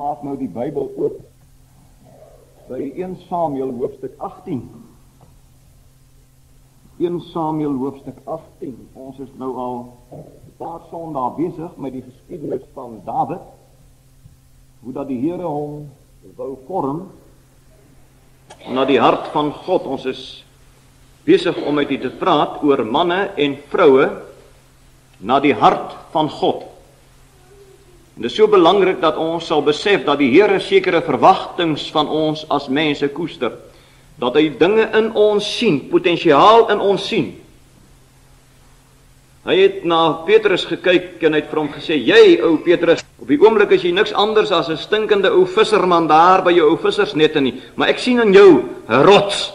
Maak nou die Bybel oop by 1 Samuel hoofstuk 18. 1 Samuel hoofstuk 18. Ons is nou al 'n paar sondae besig met die geskiedenis van Dawid. Hoe dat die Here hom wou vorm na die hart van God. Ons is besig om met u te praat oor manne en vroue na die hart van God. En dit is so belangrik dat ons sal besef dat die Here sekere verwagtinge van ons as mense koester. Dat hy dinge in ons sien, potensiaal in ons sien. Hy het na Petrus gekyk en hy het vir hom gesê, jy ou Petrus, op die oomblik is jy niks anders as 'n stinkende ou visserman daar by jou ou vissersnette nie, maar ek sien in jou 'n rots.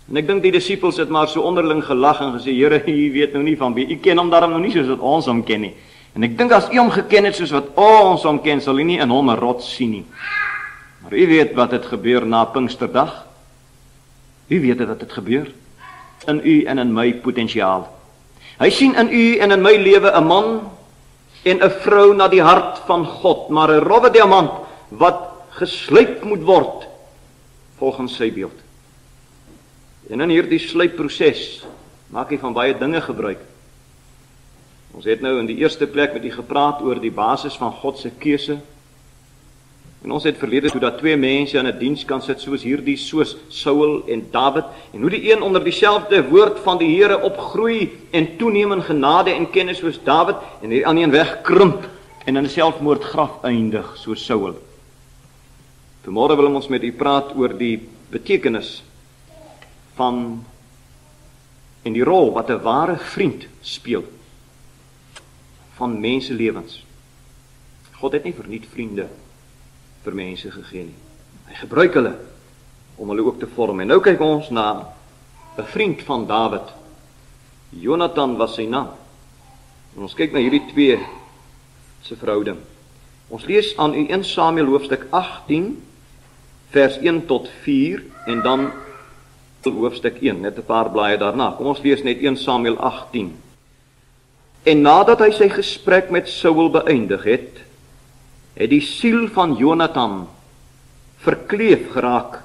En ek dink die disippels het maar so onderling gelag en gesê, Here, u weet nou nie van wie, u ken hom daarom nou nie soos wat ons hom ken nie. En ek dink as u hom geken het soos wat ons hom ken, sal u nie in hom 'n rots sien nie. Maar u weet wat het gebeur na Pinksterdag. U weet wat het gebeur. In u en in my potensiaal. Hy sien in u en in my lewe 'n man en 'n vrou na die hart van God, maar 'n rowwe diamant wat geslyp moet word volgens sy beeld. En in hierdie slypproses maak hy van baie dinge gebruik. Ons het nou in die eerste plek met u gepraat oor die basis van God se keuse. En ons het verlede hoe dat twee mense in 'n diens kan sit soos hierdie, soos Saul en Dawid, en hoe die een onder dieselfde woord van die Here opgroei en toeneem in genade en kennis soos Dawid, en die ander een wegkrimp en in 'n selfmoordgraf eindig soos Saul. Vanmôre wil ons met u praat oor die betekenis van en die rol wat 'n ware vriend speel van menselewens. God het nie verniet vriende vir mense gegee nie. Hy gebruik hulle om hulle ook te vorm. En nou kyk ons na 'n vriend van Dawid. Jonathan was sy naam. En ons kyk na hierdie twee se verhouding. Ons lees aan u 1 Samuel hoofstuk 18 vers 1 tot 4 en dan hoofstuk 1, net 'n paar blaaie daarna. Kom ons lees net 1 Samuel 18. En nadat hy sy gesprek met Saul beëindig het die siel van Jonathan verkleef geraak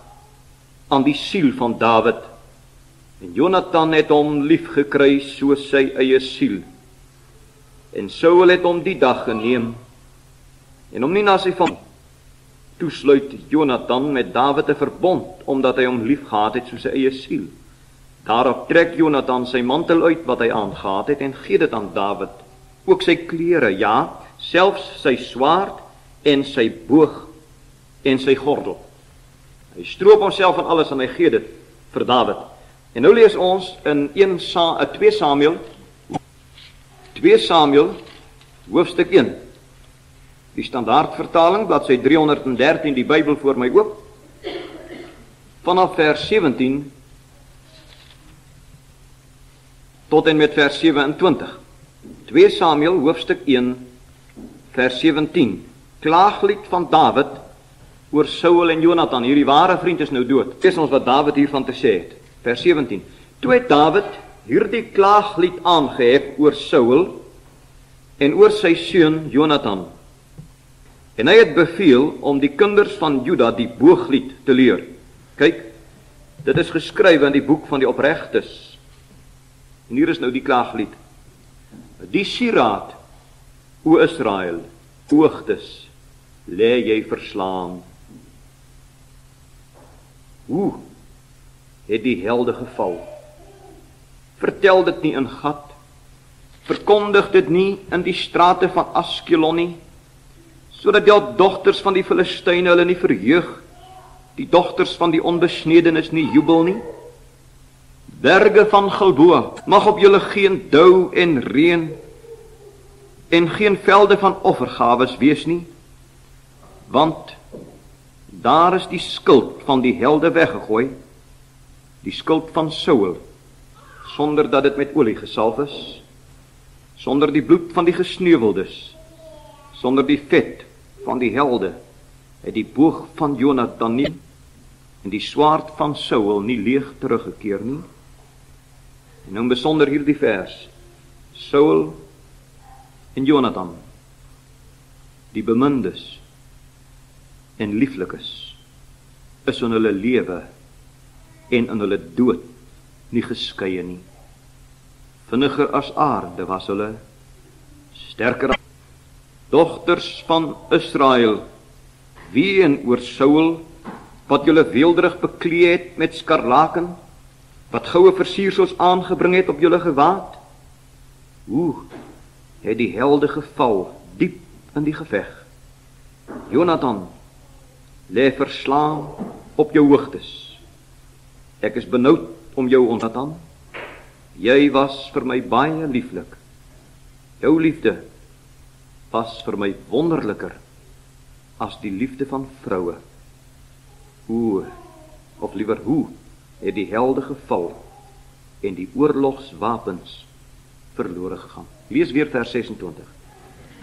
aan die siel van Dawid. En Jonathan het hom lief gekry soos sy eie siel. En Saul het hom die dag geneem en hom nie na sy familie toesluit Jonathan met Dawid 'n verbond, omdat hy hom lief gehad het soos sy eie siel. Daarop trek Jonathan sy mantel uit wat hy aangehad het en gee dit aan Dawid, ook sy klere, ja, selfs sy swaard en sy boog en sy gordel. Hy stroop homself van alles en hy gee dit vir Dawid. En nou lees ons in 2 Samuel hoofstuk 1. Die standaardvertaling, bladsy 313, die Bybel voor my oop. Vanaf vers 17 tot en met vers 27. 2 Samuel hoofstuk 1 vers 17. Klaaglied van Dawid oor Saul en Jonathan. Hierdie ware vriend is nou dood. Lees ons wat Dawid hiervan te sê het. Vers 17. Toe het Dawid hierdie klaaglied aangehef oor Saul en oor sy seun Jonathan. En hy het beveel om die kinders van Juda die booglied te leer. Kyk, dit is geskrywe in die boek van die opregtes. En hier is nou die klaaglied. Die sieraad, o Israel, oogtes, lê jy verslaan. Hoe het die helde geval? Vertel dit nie in Gat, verkondig dit nie in die strate van Askelon nie, sodat die dogters van die Filistyne hulle nie verheug, die dogters van die onbesnedenis nie jubel nie. Berge van Gilboa, mag op julle geen dou en reën en geen velde van offergawes wees nie, want daar is die skuld van die helde weggegooi, die skuld van Saul, sonder dat dit met olie gesalf is, sonder die bloed van die gesneuweldes, sonder die vet van die helde, het die boog van Jonathan nie en die swaard van Saul nie leeg teruggekeer nie. En nou besonder hierdie vers, Saul en Jonathan, die bemindes, en lieflik is in hulle lewe en in hulle dood nie geskeie nie. Vinniger as aarde was hulle, sterker as dogters van Israel, ween oor Saul, wat julle weelderig beklee het met skarlaken, wat goue versiersels aangebring het op julle gewaad. Hoe het die helde geval diep in die geveg. Jonathan lê verslaan op jou hoogtes. Ek is benoud om jou, Jonathan. Jy was vir my baie lieflik. Jou liefde was vir my wonderliker as die liefde van vroue. Hoe, of liewer hoe, het die helde geval en die oorlogswapens verlore gegaan. Lees weer vers 26.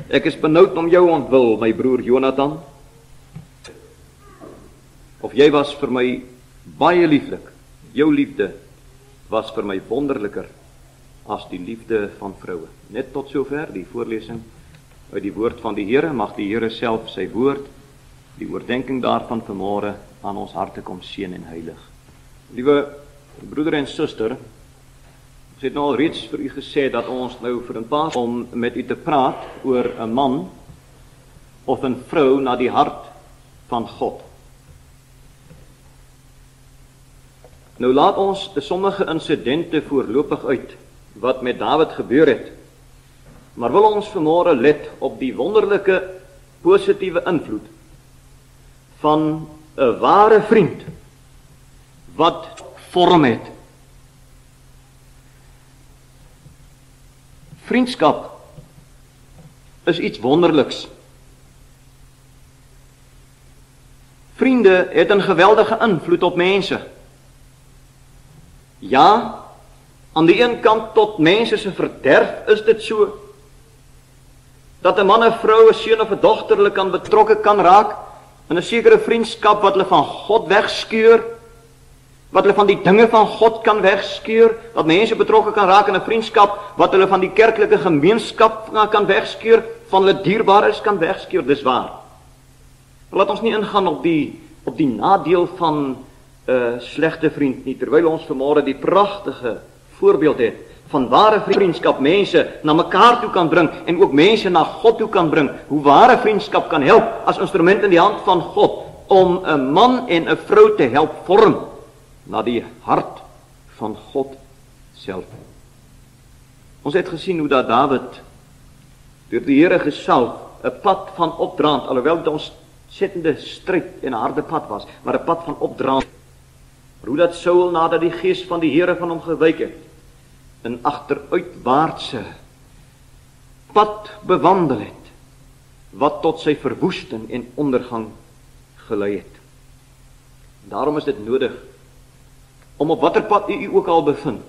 Ek is benoud om jou ontwil, my broer Jonathan. Of jy was vir my baie lieflik. Jou liefde was vir my wonderliker as die liefde van vroue. Net tot sover die voorlesing uit die woord van die Here. Mag die Here self sy woord, die oordeenking daarvan vanmôre aan ons harte kom seën en heilig. Liewe broeder en suster, ons het nou al reeds vir u gesê dat ons nou vir 'n paar om met u te praat oor 'n man of 'n vrou na die hart van God. Nou laat ons sommige insidente voorlopig uit wat met Dawid gebeur het, maar wil ons vanmôre let op die wonderlike positiewe invloed van 'n ware vriend wat vorm het. Vriendskap is iets wonderliks. Vriende het 'n geweldige invloed op mense. Ja, aan die een kant tot mense se verderf is dit so, dat 'n man, 'n vrou, 'n seun of 'n dogter hulle kan betrokke kan raak in 'n sekere vriendskap wat hulle van God wegskeur, wat hulle van die dinge van God kan wegskeur, dat mense betrokke kan raak in 'n vriendskap wat hulle van die kerklike gemeenskap kan wegskeur, van hulle dierbares kan wegskeur, dis waar. Laat ons nie ingaan op die nadeel van 'n slegte vriend nie, terwyl ons vanmôre die pragtige voorbeeld het van ware vriendskap mense na mekaar toe kan bring en ook mense na God toe kan bring. Hoe ware vriendskap kan help as instrument in die hand van God om 'n man en 'n vrou te help vorm na die hart van God self. Ons het gesien hoe dat Dawid deur die Here gesalf 'n pad van opdraand, alhoewel dit 'n ontsettende stryd en 'n harde pad was, maar 'n pad van opdraand. Hoe dat Saul nadat die gees van die Here van hom gewyk het, 'n agteruitwaartse pad bewandel het, wat tot sy verwoesting en ondergang gelei het. Daarom is dit nodig om op watter pad u ook al bevind,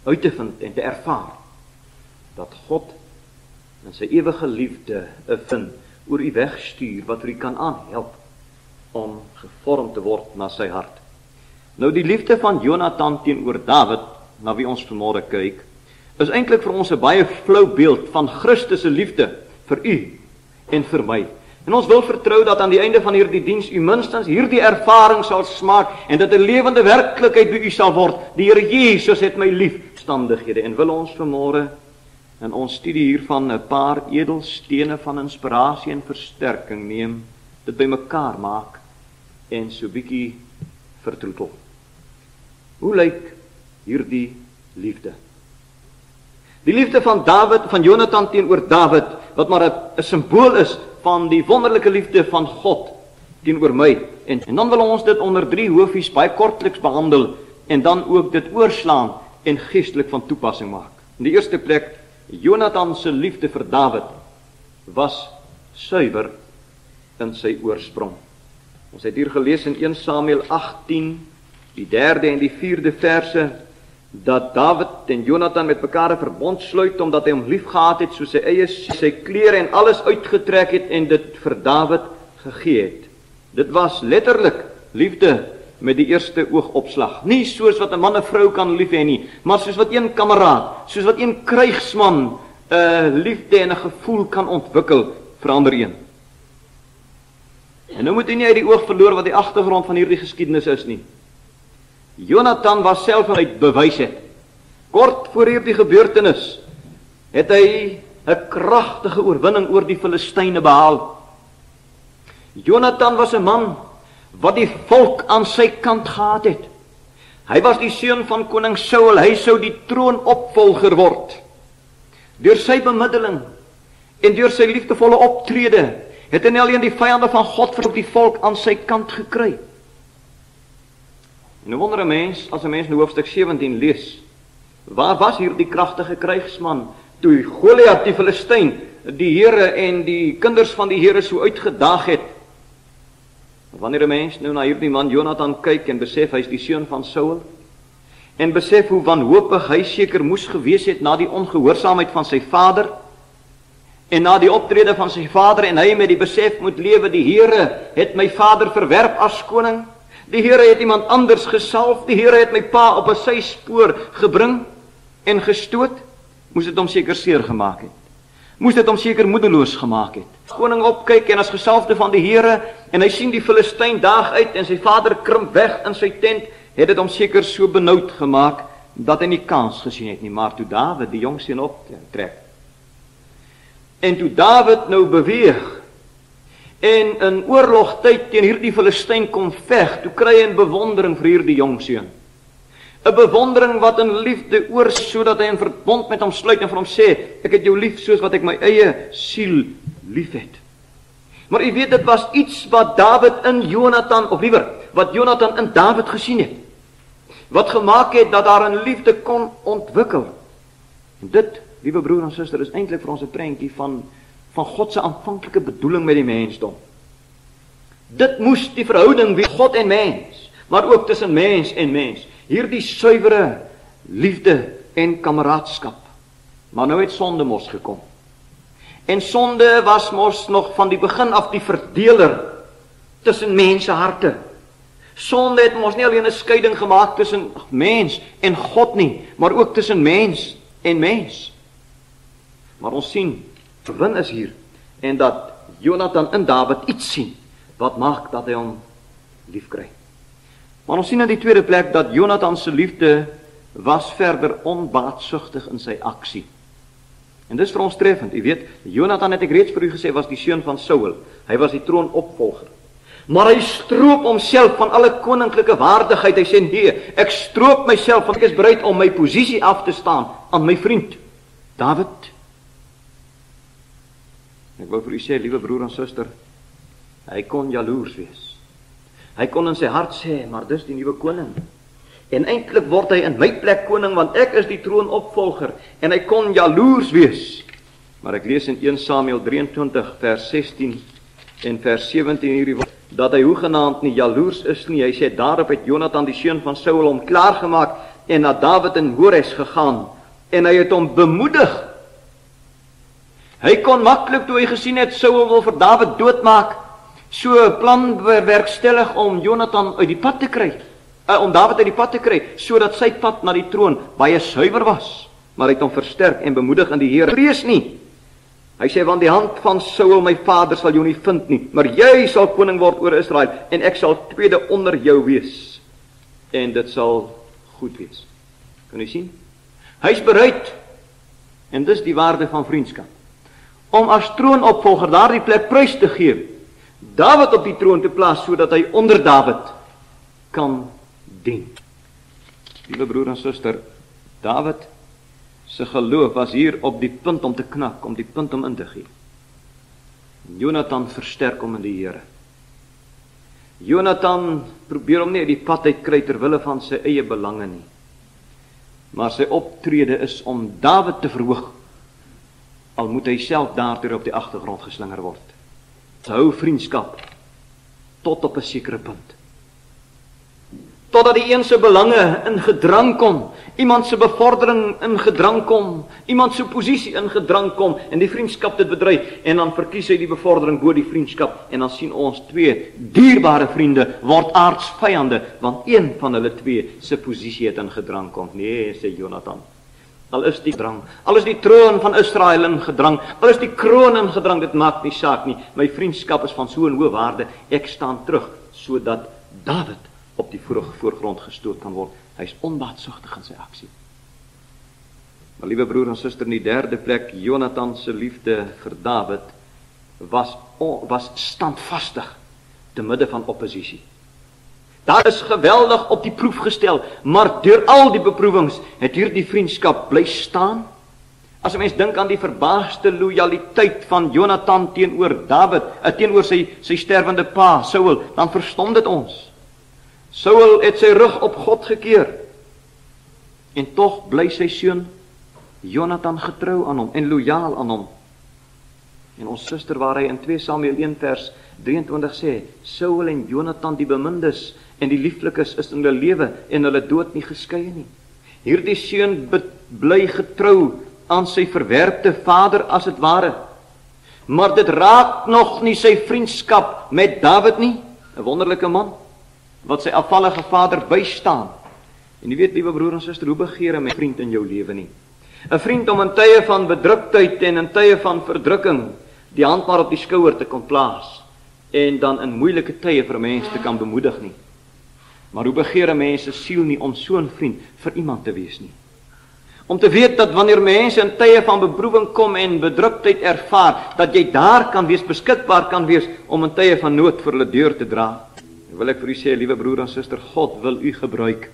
uit te vind en te ervaar, dat God in sy ewige liefde 'n vind oor u wegstuur, wat u kan aanhelp om gevorm te word na sy hart. Nou die liefde van Jonathan teenoor Dawid, na wie ons vanmôre kyk, is eintlik vir ons 'n baie flou beeld van Christus se liefde vir u en vir my. En ons wil vertrou dat aan die einde van hierdie diens u minstens hierdie ervaring sal smaak en dit 'n lewende werklikheid by u sal word. Die Here Jesus het my lief, standighede. En wil ons vanmôre in ons studie hiervan 'n paar edelstene van inspirasie en versterking neem, dit bymekaar maak en so bietjie vertroetel. Hoe lyk hierdie liefde? Die liefde van Jonathan teenoor Dawid, wat maar 'n simbool is van die wonderlike liefde van God teenoor my. En dan wil ons dit onder 3 hoofies baie kortliks behandel en dan ook dit oorslaan en geestelik van toepassing maak. In die eerste plek, Jonathan se liefde vir Dawid was suiwer in sy oorsprong. Ons het hier gelees in 1 Samuel 18, die 3de en die 4de verse, dat Dawid en Jonathan met mekaar 'n verbond sluit, omdat hy hom lief gehad het, soos sy eie sy klere en alles uitgetrek het en dit vir Dawid gegee het. Dit was letterlik liefde met die eerste oogopslag. Nie soos wat 'n man 'n vrou kan lief hê nie, maar soos wat een kameraad, soos wat een krygsman 'n liefde en 'n gevoel kan ontwikkel vir ander een. En nou moet jy nie uit die oog verloor wat die agtergrond van hierdie geskiedenis is nie. Jonathan was self uit bewys het. Kort voor hierdie gebeurtenis het hy 'n kragtige oorwinning oor die Filistyne behaal. Jonathan was 'n man wat die volk aan sy kant gehad het. Hy was die seun van koning Saul, hy sou die troonopvolger word. Deur sy bemiddeling en deur sy liefdevolle optrede het hy nie alleen die vyande van God vir die volk aan sy kant gekry. En nou wonder 'n mens, as 'n mens in hoofstuk 17 lees, waar was hier die kragtige krygsman toe Goliat die Filistyn, die Here en die kinders van die Here so uitgedaag het? Wanneer 'n mens nou na hierdie man Jonathan kyk en besef hy is die seun van Saul, en besef hoe wanhoopig hy seker moes gewees het na die ongehoorsaamheid van sy vader, en na die optrede van sy vader, en hy met die besef moet lewe, die Here het my vader verwerp as koning, die Here het iemand anders gesalf, die Here het my pa op 'n syspoor gebring en gestoot, moes dit hom seker seer gemaak het. Moes dit hom seker moedeloos gemaak het. As koning opkyk en as gesalfde van die Here, en hy sien die Filistyn daag uit en sy vader krimp weg in sy tent, het dit hom seker so benoud gemaak dat hy nie kans gesien het nie. Maar toe Dawid die jong seun optrek, en toe Dawid nou beweeg en in oorlogtyd teen hierdie Filistyn kom veg, toe kry hy 'n bewondering vir hierdie jong seun. 'n Bewondering wat in liefde oor, sodat hy in verbond met hom sluit en vir hom sê, ek het jou lief soos wat ek my eie siel lief het. Maar u weet, dit was iets wat Dawid in Jonathan, of liewer, wat Jonathan in Dawid gesien het, wat gemaak het dat daar 'n liefde kon ontwikkel. En dit, liewe broer en suster, is eintlik vir ons 'n prentjie van God se aanvanklike bedoeling met die mensdom. Dit moes die verhouding wees God en mens, maar ook tussen mens en mens. Hierdie suiwere liefde en kameraadskap. Maar nou het sonde mos gekom. En sonde was mos nog van die begin af die verdeler tussen mense harte. Sonde het mos nie alleen 'n skeiding gemaak tussen mens en God nie, maar ook tussen mens en mens. Maar ons sien, verwin is hier, en dat Jonathan in Dawid iets sien, wat maak dat hy hom liefkry. Maar ons sien in die tweede plek dat Jonathan se liefde was verder onbaatzuchtig in sy aksie. En dis vir ons treffend, u weet, Jonathan het ek reeds vir u gesê, was die seun van Saul, hy was die troonopvolger. Maar hy stroop homself van alle koninklike waardigheid, hy sê, nee, ek stroop myself, want ek is bereid om my posisie af te staan aan my vriend, Dawid. Ek wou vir u sê, liewe broer en suster, hy kon jaloers wees. Hy kon in sy hart sê, maar dis die nuwe koning. En eintlik word hy in my plek koning, want ek is die troonopvolger. En hy kon jaloers wees. Maar ek lees in 1 Samuel 23 vers 16 en vers 17 hierdie woord, dat hy hoegenaamd nie jaloers is nie. Hy sê, daarop het Jonathan die seun van Saul hom klaargemaak en na Dawid in Hores gegaan. En hy het hom bemoedig. Hy kon maklik, toe hy gesien het, Saul wil vir Dawid doodmaak, so 'n plan bewerkstellig om Jonathan uit die pad te kry, om Dawid uit die pad te kry, sodat sy pad na die troon baie suiwer was. Maar hy het hom versterk en bemoedig in die Here. Vrees nie. Hy sê, want die hand van Saul my vader sal jou nie vind nie, maar jy sal koning word oor Israel, en ek sal tweede onder jou wees, en dit sal goed wees. Kan u sien? Hy's bereid, en dis die waarde van vriendskap, om as troonopvolger daardie plek prys te gee, Dawid op die troon te plaas, sodat hy onder Dawid kan dien. Liewe broer en suster, Dawid se geloof was hier op die punt om te knak, om die punt om in te gee. Jonathan versterk hom in die Here. Jonathan probeer hom nie uit die pad uit kry ter wille van sy eie belange nie, maar sy optrede is om Dawid te verhoog, al moet hy self daartoe op die agtergrond geslinger word. Hou vriendskap tot op 'n sekere punt. Totdat die een se belange in gedrang kom, iemand se bevordering in gedrang kom, iemand se posisie in gedrang kom, en die vriendskap dit bedryf, en dan verkies hy die bevordering bo die vriendskap, en dan sien ons twee dierbare vriende word aardsvyande, want een van hulle twee se posisie het in gedrang kom. Nee, sê Jonathan, Al is die drang, al is die troon van Israel in gedrang, al is die kroon in gedrang, dit maak nie saak nie. My vriendskap is van so 'n hoë waarde, ek staan terug, sodat Dawid op die voorgrond gestoot kan word. Hy is onbaatzuchtig in sy aksie. Maar liewe broer en suster, in die derde plek, Jonathan se liefde vir Dawid was standvastig te midde van oppositie. Daar is geweldig op die proef gestel, maar deur al die beproewings het hierdie vriendskap bly staan. As 'n mens dink aan die verbaasde lojaliteit van Jonathan teenoor Dawid, teenoor sy sterwende pa, Saul, dan verstom dit ons. Saul het sy rug op God gekeer, en tog bly sy seun Jonathan getrou aan hom en lojaal aan hom. En ons suster waar hy in 2 Samuel 1 vers 23 sê, Saul en Jonathan die bemindes en die lieflikes is in hulle lewe en hulle dood nie geskeie nie. Hierdie seun bly getrou aan sy verwerpte vader as het ware. Maar dit raak nog nie sy vriendskap met Dawid nie, 'n wonderlike man, wat sy afvallige vader bystaan. En jy weet, liewe broer en suster, hoe begeer 'n vriend in jou lewe nie? 'n Vriend om in tye van bedruktheid en in tye van verdrukking die hand maar op die skouer te kon plaas en dan in moeilike tye vir 'n mens te kan bemoedig nie. Maar hoe begeer 'n mens se siel nie om so 'n vriend vir iemand te wees nie? Om te weet dat wanneer mense in tye van beproewing kom en bedruktheid ervaar, dat jy daar kan wees, beskikbaar kan wees om in tye van nood vir hulle deur te dra. Wil ek vir u sê, liewe broer en suster, God wil u gebruik.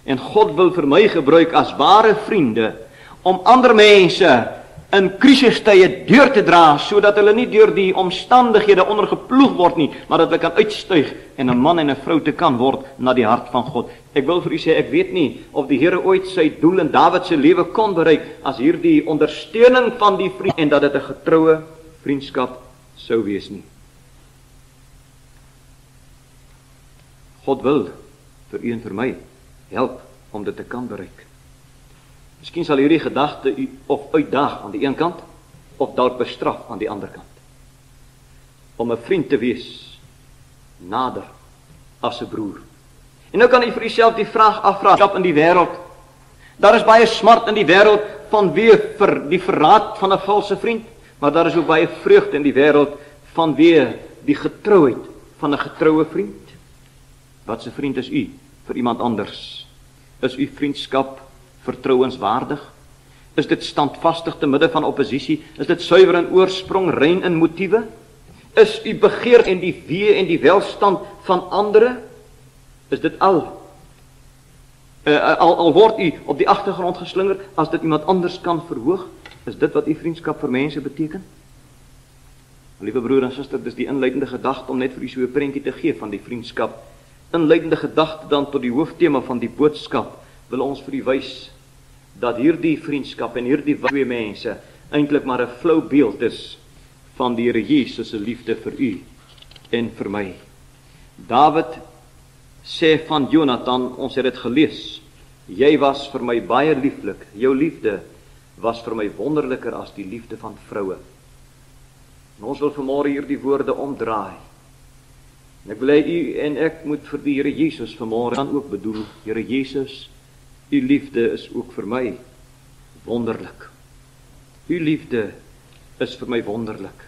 En God wil vir my gebruik as ware vriende om ander mense in krisistye deur te dra, sodat hulle nie deur die omstandighede ondergeploeg word nie, maar dat hulle kan uitstyg en 'n man en 'n vrou te kan word na die hart van God. Ek wil vir u sê, ek weet nie of die Here ooit sy doel in Dawid se lewe kon bereik as hierdie ondersteuning van die vriend en dat dit 'n getroue vriendskap sou wees nie. God wil vir u en vir my help om dit te kan bereik. Miskien sal hierdie gedagte u of uitdaag aan die een kant, of dalk bestraf aan die ander kant. Om 'n vriend te wees, nader as 'n broer. En nou kan u vir uself die vraag afvra, in die wêreld. Daar is baie smart in die wêreld vanweë vir die verraad van 'n valse vriend, maar daar is ook baie vreugde in die wêreld vanweë die getrouheid van 'n getroue vriend. Wat se vriend is u vir iemand anders? Is u vriendskap vertrouenswaardig? Is dit standvastig te midde van oppositie? Is dit suiwer in oorsprong, rein in motiewe? Is u begeer en die wee en die welstand van ander? Is dit al word u op die agtergrond geslinger as dit iemand anders kan verhoog? Is dit wat u vriendskap vir mense beteken? Liewe broer en suster, dis die inleidende gedagte om net vir u so 'n prentjie te gee van die vriendskap. Inleidende gedagte dan tot die hooftema van die boodskap wil ons vir u wys dat hierdie vriendskap en hierdie twee mense eintlik maar 'n flou beeld is van die Here Jesus se liefde vir u en vir my. Dawid sê van Jonathan, ons het dit gelees, jy was vir my baie lieflik, jou liefde was vir my wonderliker as die liefde van vroue. En ons wil vanmôre hierdie woorde omdraai. En ek wil hê u en ek moet vir die Here Jesus vanmôre dan ook bedoel, Here Jesus, u liefde is ook vir my wonderlik. U liefde is vir my wonderlik.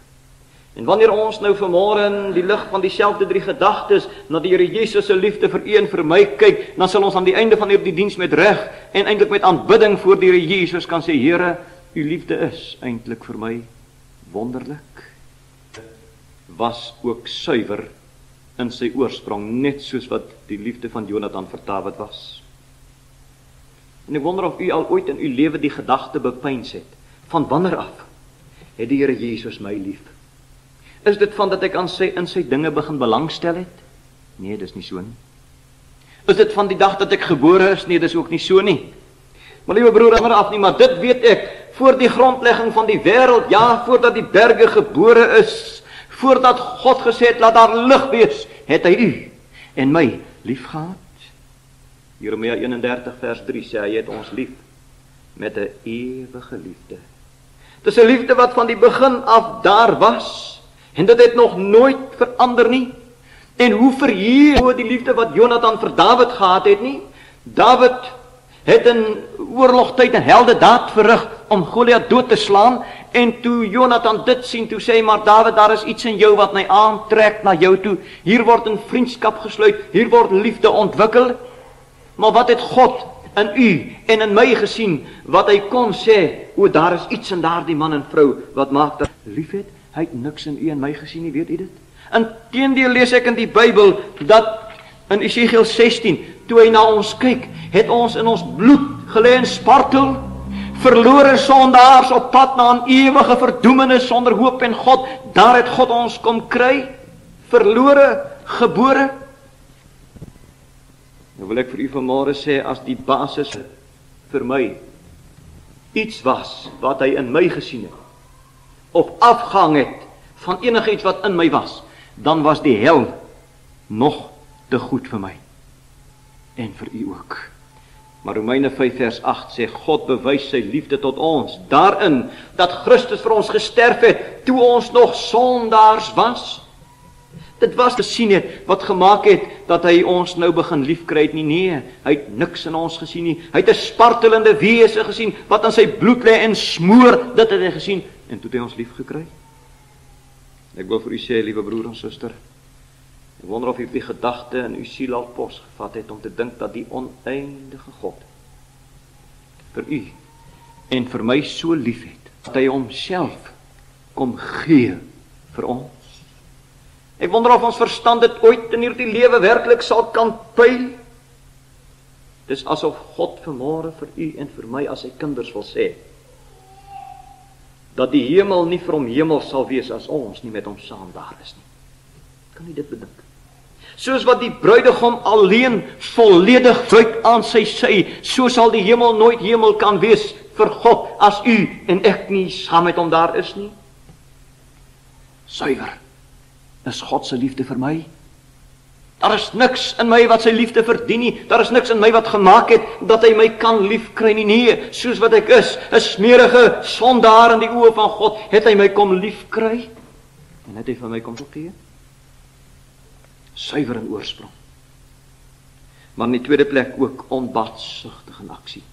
En wanneer ons nou vanmôre in die lig van dieselfde drie gedagtes na die Here Jesus se liefde vir u en vir my kyk, dan sal ons aan die einde van hierdie diens met reg en eintlik met aanbidding voor die Here Jesus kan sê, Here, u liefde is eintlik vir my wonderlik. Was ook suiwer in sy oorsprong, net soos wat die liefde van Jonathan vir Dawid was. En ek wonder of u al ooit in u lewe die gedagte bepeins het, van wanneer af het die Here Jesus my lief? Is dit van dat ek in sy dinge begin belangstel het? Nee, dis nie so nie. Is dit van die dag dat ek gebore is? Nee, dis ook nie so nie. Maar liewe broer, wanneer af nie, maar dit weet ek, voor die grondlegging van die wêreld, ja, voordat die berge gebore is, voordat God gesê het, laat daar lig wees, het hy u en my lief gehad. Jeremia 31 vers 3 sê, hy het ons lief met 'n ewige liefde. Dis 'n liefde wat van die begin af daar was, en dit het nog nooit verander nie. En hoe verheer die liefde wat Jonathan vir Dawid gehad het nie? Dawid het in oorlogtyd 'n heldedaad verrig om Goliat dood te slaan, en toe Jonathan dit sien, toe sê hy, maar Dawid, daar is iets in jou wat my aantrek na jou toe. Hier word 'n vriendskap gesluit, hier word liefde ontwikkel. Maar wat het God in u en in my gesien, wat hy kon sê, o, daar is iets in daardie man en vrou, wat maak dat lief het? Hy het niks in u en my gesien nie, weet u dit? Inteendeel lees ek in die Bybel, dat in Esegiel 16, toe hy na ons kyk, het ons in ons bloed gelê en spartel, verlore sondaars op pad na 'n ewige verdoemenis sonder hoop en God, daar het God ons kom kry, verlore gebore. Nou wil ek vir u vanmôre sê, as die basis vir my iets was wat hy in my gesien het, of afgehang het van enigiets wat in my was, dan was die hel nog te goed vir my, en vir u ook. Maar Romeine 5 vers 8 sê, God bewys sy liefde tot ons, daarin, dat Christus vir ons gesterf het, toe ons nog sondaars was. Dit was gesien het, wat gemaak het, dat hy ons nou begin liefkry het nie. Nee, hy het niks in ons gesien nie. Hy het 'n spartelende wese gesien, wat in sy bloed lê en smoor, dit het hy gesien, en toe het hy ons lief gekry. Ek wil vir u sê, liewe broer en suster, ek wonder of u die gedagte in u siel al pos gevat het, om te dink dat die oneindige God vir u en vir my so lief het, dat hy homself kom gee vir ons. Ek wonder of ons verstand dit ooit in hierdie lewe werklik sal kan pyl. Dis asof God vanmôre vir u en vir my as sy kinders wil sê, dat die hemel nie vir hom hemel sal wees as ons nie met hom saam daar is nie. Kan u dit bedink? Soos wat die bruidegom alleen volledig fluit aan sy sy, so sal die hemel nooit hemel kan wees vir God, as u en ek nie saam met hom daar is nie. Suiwer is God se liefde vir my. Daar is niks in my wat sy liefde verdien nie. Daar is niks in my wat gemaak het, dat hy my kan lief kry nie. Nee, soos wat ek is, 'n smerige sondaar in die oë van God, het hy my kom lief kry, en het hy vir my kom gee. Suiwer in oorsprong. Maar in die tweede plek ook onbaatsigtig in aksie.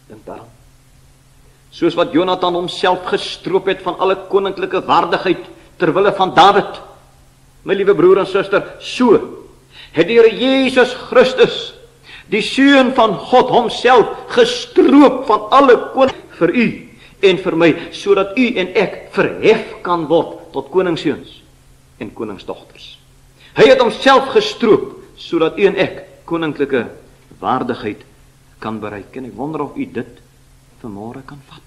Dink daaraan. Soos wat Jonathan homself gestroop het van alle koninklike waardigheid terwille van Dawid. My liewe broer en suster, so het die Here Jesus Christus, die Seun van God, homself gestroop van alle koning vir u en vir my, sodat u en ek verhef kan word tot koningsseuns en koningsdogters. Hy het homself gestroop, sodat u en ek koninklike waardigheid kan bereik. En ek wonder of u dit vanmôre kan vat.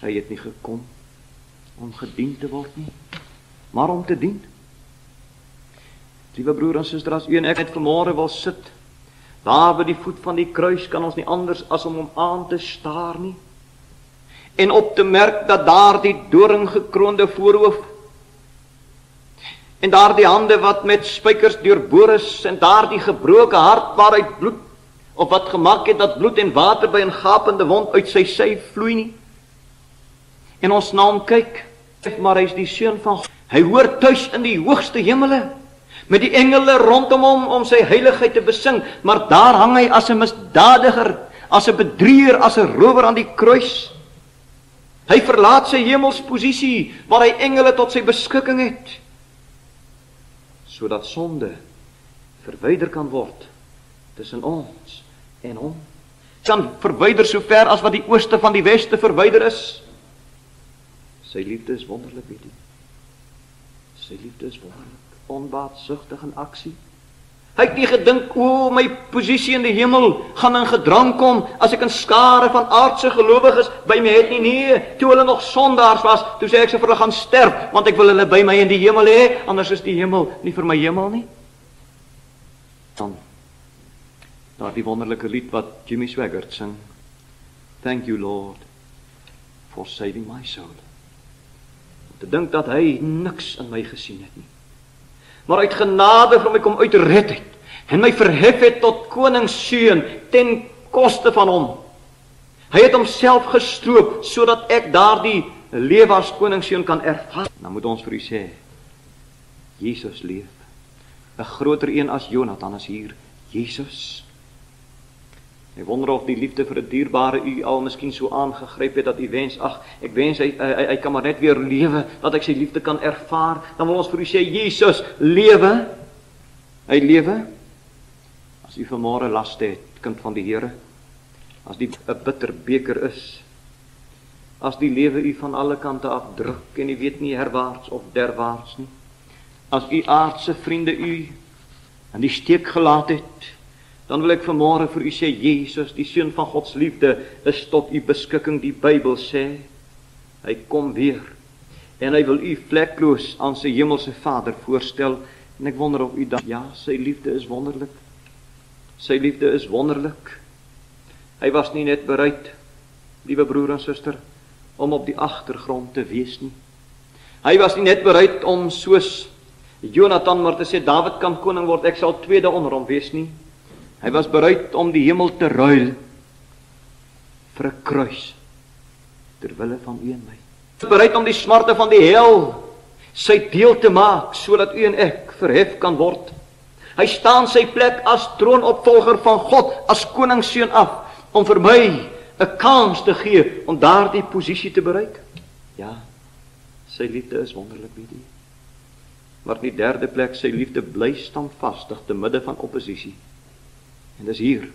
Hy het nie gekom om gedien te word nie, maar om te dien. Liewe broer en suster, as u en ek vanmôre wil sit, daar by die voet van die kruis, kan ons nie anders as om hom aan te staar nie, en op te merk dat daar die doringgekroonde voorhoof, en daar die hande wat met spykers deurboor is, en daar die gebroke hart waaruit bloed, of wat gemaak het dat bloed en water by 'n gapende wond uit sy sy vloei nie. En ons na hom kyk, maar hy is die Seun van God. Hy hoort tuis in die hoogste hemele, met die engele rondom hom om sy heiligheid te besing, maar daar hang hy as 'n misdadiger, as 'n bedrieger, as 'n rower aan die kruis. Hy verlaat sy hemelsposisie, waar hy engele tot sy beskikking het, sodat sonde verwyder kan word tussen ons en hom. Kan verwyder so ver as wat die ooste van die weste verwyder is. Sy liefde is wonderlik, weet jy. Sy liefde is wonderlik, onbaatsigtig in aksie. Hy het nie gedink, o, my posisie in die hemel gaan in gedrang kom as ek 'n skare van aardse gelowiges by my het nie. Nee, toe hulle nog sondaars was, toe sê ek vir hulle gaan sterf, want ek wil hulle by my in die hemel hê, anders is die hemel nie vir my hemel nie. Dan daar die wonderlike lied wat Jimmy Swaggart sing, Thank you Lord for saving my soul. Om te dink dat hy niks in my gesien het nie, maar uit genade vir my kom uitred het, en my verhef het tot koningsseun, ten koste van hom. Hy het homself gestroop, sodat ek daardie lewe as koningsseun kan ervaar. Dan moet ons vir u sê, Jesus leef. 'n groter een as Jonathan is hier, Jesus. Ek wonder of die liefde vir 'n dierbare u al miskien so aangegryp het dat u wens, ek wens hy kan maar net weer lewe, dat ek sy liefde kan ervaar. Dan wil ons vir u sê, Jesus lewe. Hy lewe. As u vanmôre laste het, kind van die Here, as die 'n bitter beker is, as die lewe u van alle kante afdruk en u weet nie herwaarts of derwaarts nie, as u aardse vriende u in die steek gelaat het, dan wil ek vanmôre vir u sê, Jesus, die Seun van Gods liefde, is tot u beskikking. Die Bybel sê, hy kom weer, en hy wil u vlekloos aan sy hemelse Vader voorstel, en ek wonder of u dan, ja, sy liefde is wonderlik. Sy liefde is wonderlik. Hy was nie net bereid, liewe broer en suster, om op die agtergrond te wees nie. Hy was nie net bereid om soos Jonathan maar te sê, Dawid kan koning word, ek sal tweede onder hom wees nie. Hy was bereid om die hemel te ruil vir 'n kruis, ter wille van u en my. Hy was bereid om die smarte van die hel sy deel te maak, sodat u en ek verhef kan word. Hy staan sy plek as troonopvolger van God, as koningsseun af, om vir my 'n kans te gee om daardie posisie te bereik. Ja, sy liefde is wonderlik, weet u. Maar in die derde plek, sy liefde bly standvastig te midde van oppositie. En dis hier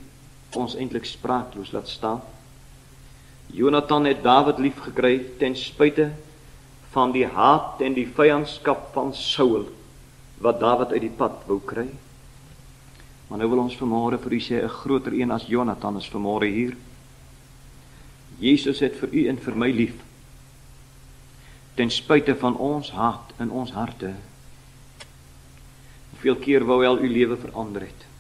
ons eintlik spraakloos laat staan. Jonathan het Dawid lief gekry ten spyte van die haat en die vyandskap van Saul wat Dawid uit die pad wou kry. Maar nou wil ons vanmôre vir u sê, 'n groter een as Jonathan is vanmôre hier. Jesus het vir u en vir my lief, ten spyte van ons haat in ons harte. Hoeveel keer wou hy al u lewe verander het?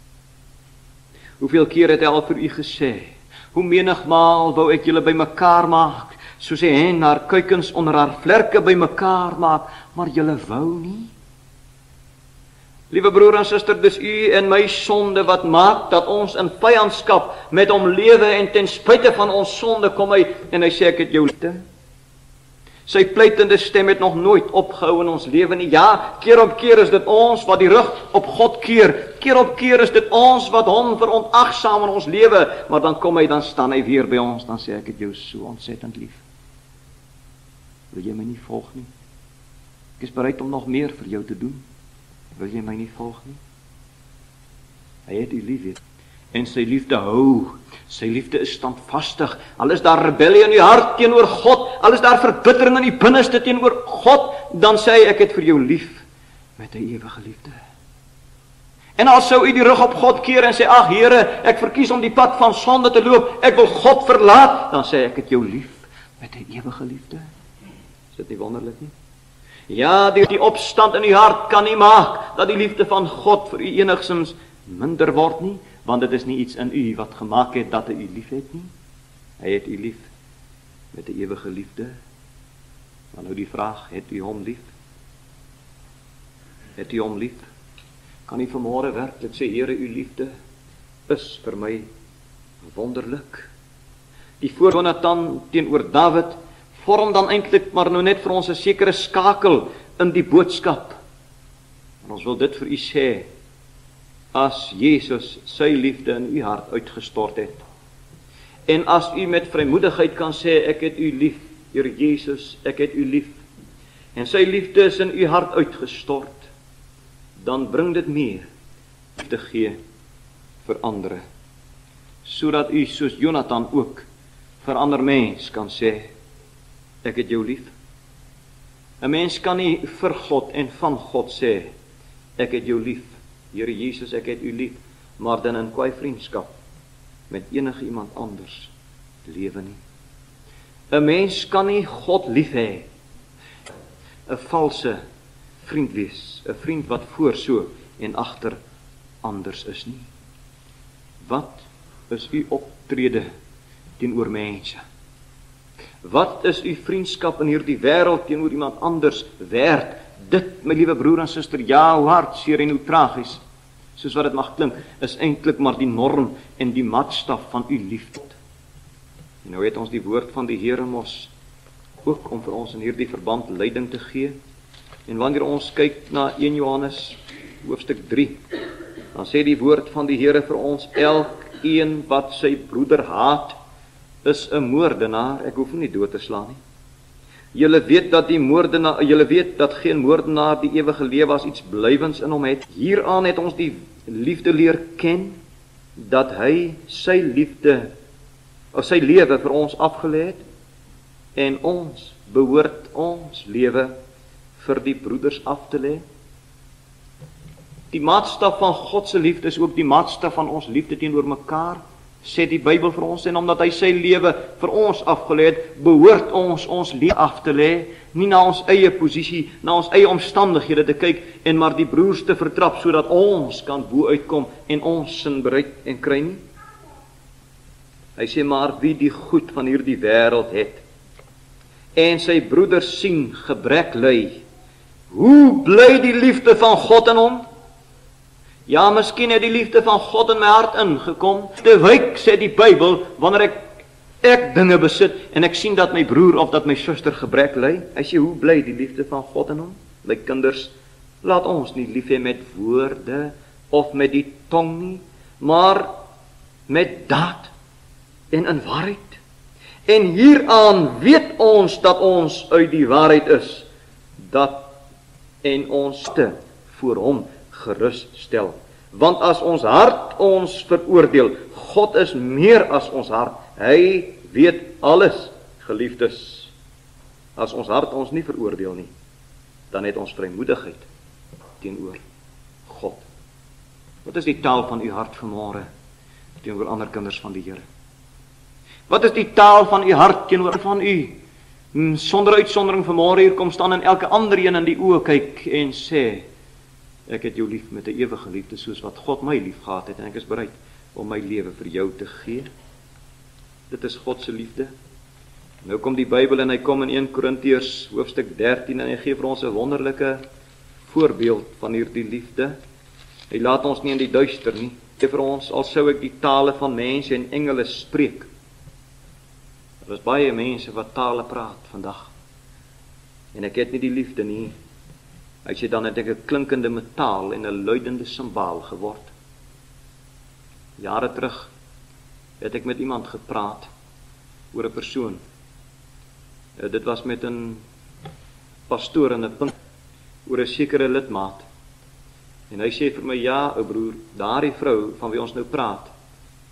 Hoeveel keer het hy al vir u gesê, hoe menigmaal wou ek julle bymekaar maak, soos hy hen haar kuikens onder haar vlerke bymekaar maak, maar julle wou nie. Liewe broer en suster, dis u en my sonde wat maak dat ons in vyandskap met hom lewe, en ten spyte van ons sonde kom hy en hy sê, ek het jou liefde. Sy pleitende stem het nog nooit opgehou in ons lewe nie. Ja, keer op keer is dit ons wat die rug op God keer. Keer op keer is dit ons wat hom verontagsaam in ons lewe, maar dan kom hy, dan staan hy weer by ons, dan sê ek het jou so ontsettend lief. Wil jy my nie volg nie? Ek is bereid om nog meer vir jou te doen. Wil jy my nie volg nie? Hy het u lief, en sy liefde hou. Sy liefde is standvastig. Al is daar rebellie in u hart teenoor God, al is daar verbittering in u binneste teenoor God, dan sê hy, ek het vir jou lief met 'n ewige liefde. En al sou u die rug op God keer en sê, ag Here, ek verkies om die pad van sonde te loop, ek wil God verlaat, dan sê ek het jou lief met 'n ewige liefde. Is dit nie wonderlik nie? Ja, die opstand in u hart kan nie maak dat die liefde van God vir u enigstens minder word nie, want dit is nie iets in u wat gemaak het dat hy u lief het nie. Hy het u lief met 'n ewige liefde. Maar nou die vraag, het u hom lief? Het u hom lief? Kan u vanmôre werklik sê, Here, u liefde is vir my wonderlik? Die voor Jonathan teenoor Dawid vorm dan eintlik maar nou net vir ons 'n sekere skakel in die boodskap. En ons wil dit vir u sê, as Jesus sy liefde in u hart uitgestort het, en as u met vrymoedigheid kan sê, ek het u lief, Here Jesus, ek het u lief, en sy liefde is in u hart uitgestort, dan bring dit meer liefde gee vir ander, sodat u soos Jonathan ook vir ander mens kan sê, ek het jou lief. 'n Mens kan nie vir God en van God sê, ek het jou lief, Here Jesus, ek het u lief, maar dan in kwaai vriendskap met enige iemand anders lewe nie. 'n Mens kan nie God lief hê, 'n valse vriend wees, 'n vriend wat voor so en agter anders is nie. Wat is u optrede teenoor mense? Wat is u vriendskap in hierdie wêreld teenoor iemand anders werd? Dit, my liewe broer en suster, ja, hoe hartseer en hoe tragies, soos wat dit mag klink, is eintlik maar die norm en die maatstaf van u liefde. En nou het ons die woord van die Here mos ook om vir ons in hierdie verband leiding te gee. En wanneer ons kyk na 1 Johannes hoofstuk 3, dan sê die woord van die Here vir ons, een wat sy broeder haat, is 'n moordenaar. Ek hoef hom nie dood te slaan nie. Julle weet dat geen moordenaar die ewige lewe as iets blywends in hom het. Hieraan het ons die liefde leer ken, dat hy sy lewe vir ons afgelê het, en ons behoort ons lewe vir die broeders af te lê. Die maatstaf van God se liefde is ook die maatstaf van ons liefde teenoor mekaar, sê die Bybel vir ons, en omdat hy sy lewe vir ons afgelê het, behoort ons lewe af te lê, nie na ons eie posisie, na ons eie omstandighede te kyk, en maar die broers te vertrap, sodat ons kan bo uitkom, en ons sin bereik en kry nie. Hy sê, maar wie die goed van hierdie wêreld het, en sy broeders sien gebrek ly, hoe bly die liefde van God in hom? Ja, miskien het die liefde van God in my hart ingekom. Te wyk, sê die Bybel, wanneer ek dinge besit, en ek sien dat my broer of dat my suster gebrek ly. Hy sê, hoe bly die liefde van God in hom? My kinders, laat ons nie lief hê met woorde, of met die tong nie, maar met daad, en in waarheid. En hieraan weet ons dat ons uit die waarheid is, en ons te voor hom gerus stel. Want as ons hart ons veroordeel, God is meer as ons hart. Hy weet alles, geliefdes. As ons hart ons nie veroordeel nie, dan het ons vrymoedigheid teenoor God. Wat is die taal van u hart vanmôre teenoor ander kinders van die Here? Wat is die taal van u hart teenoor van u? Sonder uitsondering vanmôre hier kom staan en elke ander een in die oë kyk en sê, ek het jou lief met 'n ewige liefde, soos wat God my lief gehad het, en ek is bereid om my lewe vir jou te gee. Dit is God se liefde. Nou kom die Bybel en hy kom in 1 Korintiërs hoofstuk 13 en hy gee vir ons 'n wonderlike voorbeeld van hierdie liefde. Hy laat ons nie in die duister nie. Hy sê vir ons, al sou ek die tale van mense en engele spreek. Daar is baie mense wat tale praat vandag. En ek het nie die liefde nie. Hy sê, dan het ek 'n klinkende metaal en 'n luidende simbaal geword. Jare terug het ek met iemand gepraat oor 'n persoon. Dit was met 'n pastoor in 'n punt oor 'n sekere lidmaat. En hy sê vir my, ja, ou broer, daardie vrou van wie ons nou praat,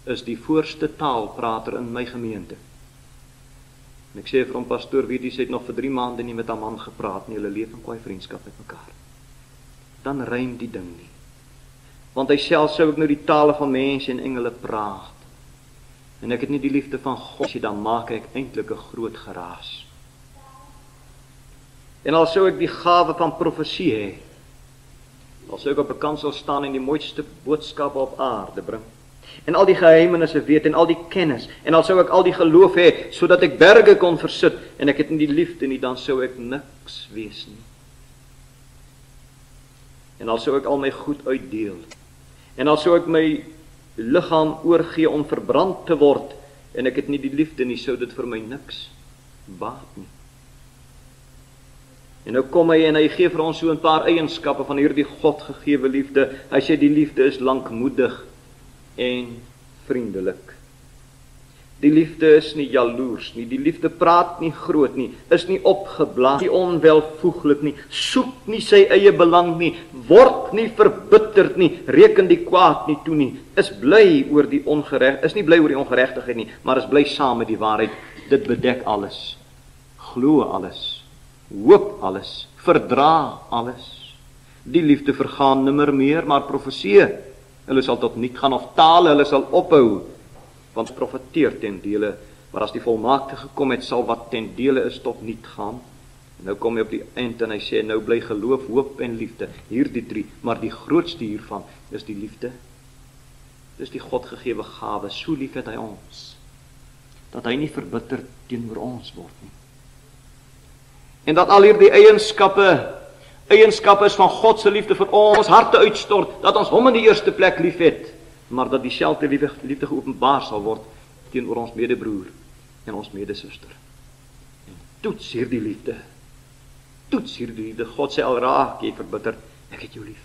is die voorste taalprater in my gemeente. En ek sê vir hom, pastoor, weet jy, sy het nog vir 3 maande nie met haar man gepraat nie, hulle leef in kwaai vriendskap met mekaar. Dan rym die ding nie. Want hy self sou ek nou die tale van mense en engele praat, en ek het nie die liefde van God, dan maak ek eintlik 'n groot geraas. En al sou ek die gawe van profesie hê, al sou ek op 'n kansel staan en die mooiste boodskappe op aarde bring, en al die geheimenisse weet, en al die kennis, en al sou ek al die geloof hê, sodat ek berge kon versit, en ek het nie die liefde nie, dan sou ek niks wees nie. En al sou ek al my goed uitdeel, en al sou ek my liggaam oorgee om verbrand te word, en ek het nie die liefde nie, sou dit vir my niks baat nie. En nou kom hy en hy gee vir ons so 'n paar eienskappe van hierdie God gegewe liefde. Hy sê die liefde is lankmoedig en vriendelik. Die liefde is nie jaloers nie, die liefde praat nie groot nie, is nie opgeblaas, nie onwelvoeglik nie, soek nie sy eie belang nie, word nie verbitterd nie, reken die kwaad nie toe nie, is bly oor die ongeregtigheid nie, maar is bly saam met die waarheid. Dit bedek alles, glo alles, hoop alles, verdra alles. Die liefde vergaan nimmer meer, maar profeseë, hulle sal tot niet gaan, of tale, hulle sal ophou, want profeteer ten dele, maar as die volmaakte gekom het, sal wat ten dele is tot niet gaan. En nou kom hy op die eind en hy sê, nou bly geloof, hoop en liefde, hierdie 3, maar die grootste hiervan is die liefde. Dis die God gegewe gawe, so lief het hy ons, dat hy nie verbitterd teenoor ons word nie. En dat al hierdie eienskappe is van God se liefde vir ons harte uitstort, dat ons hom in die eerste plek lief het, maar dat dieselfde liefde geopenbaar sal word teenoor ons medebroer en ons medesuster. En toets hierdie liefde. God sê al raak jy verbitterd, ek het jou lief.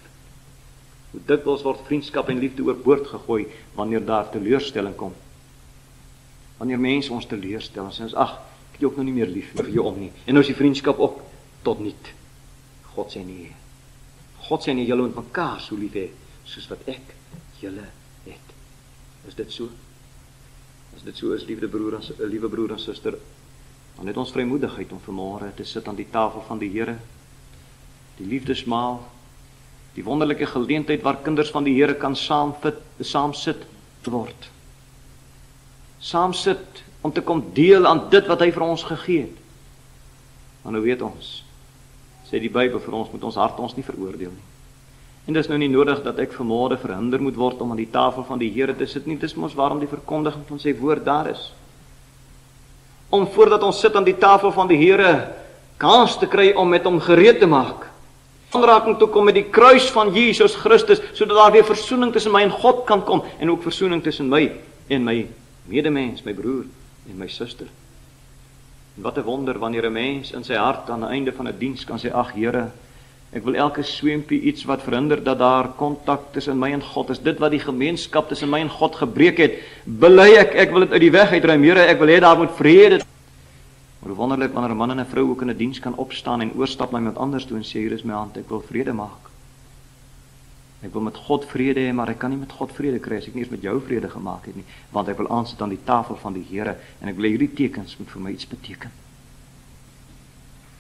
Hoe dikwels word vriendskap en liefde oorboord gegooi wanneer daar teleurstelling kom. Wanneer mense ons teleurstel en sê ons, ag, ek het jou ook nou nie meer lief vir jou om nie. En nou is die vriendskap ook tot niet. God sê nee. God sê nie, julle moet mekaar so lief hê, soos wat ek julle het. Is dit so? As dit so is, liewe broer en suster, dan het ons vrymoedigheid om vanmôre te sit aan die tafel van die Here, die liefdesmaal, die wonderlike geleentheid waar kinders van die Here kan saam sit word. Saam sit om te kom deel aan dit wat hy vir ons gegee het. Maar nou weet ons, sê die Bybel vir ons, moet ons hart ons nie veroordeel nie. En dis nou nie nodig dat ek vanmôre verhinder moet word om aan die tafel van die Here te sit nie, dis mos waarom die verkondiging van sy woord daar is. Om voordat ons sit aan die tafel van die Here, kans te kry om met hom gereed te maak. Aanraking toe kom met die kruis van Jesus Christus, sodat daar weer versoening tussen my en God kan kom, en ook versoening tussen my en my medemens, my broer en my suster. En wat 'n wonder wanneer 'n mens in sy hart aan die einde van 'n diens kan sê, ag Here, ek wil elke swempie iets wat verhinder dat daar kontak tussen my en God is, dit wat die gemeenskap tussen my en God gebreek het, bely ek wil dit uit die weg uitruim, Here, ek wil hê daar moet vrede. Maar hoe wonderlik wanneer 'n man en 'n vrou ook in 'n diens kan opstaan en oorstap na iemand anders toe en sê, hier is my hand, ek wil vrede maak. Ek wil met God vrede hê, maar ek kan nie met God vrede kry as ek nie eens met jou vrede gemaak het nie, want ek wil aansit aan die tafel van die Here en ek wil hierdie tekens moet vir my iets beteken.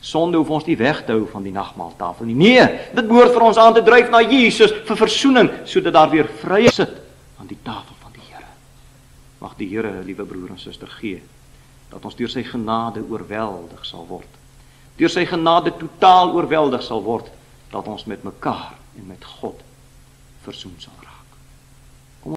Sonde hoef ons nie weg te hou van die nagmaaltafel nie. Nee, dit behoort vir ons aan te dryf na Jesus vir versoening, sodat daar weer vrye sit aan die tafel van die Here. Mag die Here, liewe broer en suster, gee dat ons deur sy genade oorweldig sal word. Deur sy genade totaal oorweldig sal word, dat ons met mekaar en met God versoen sal raak.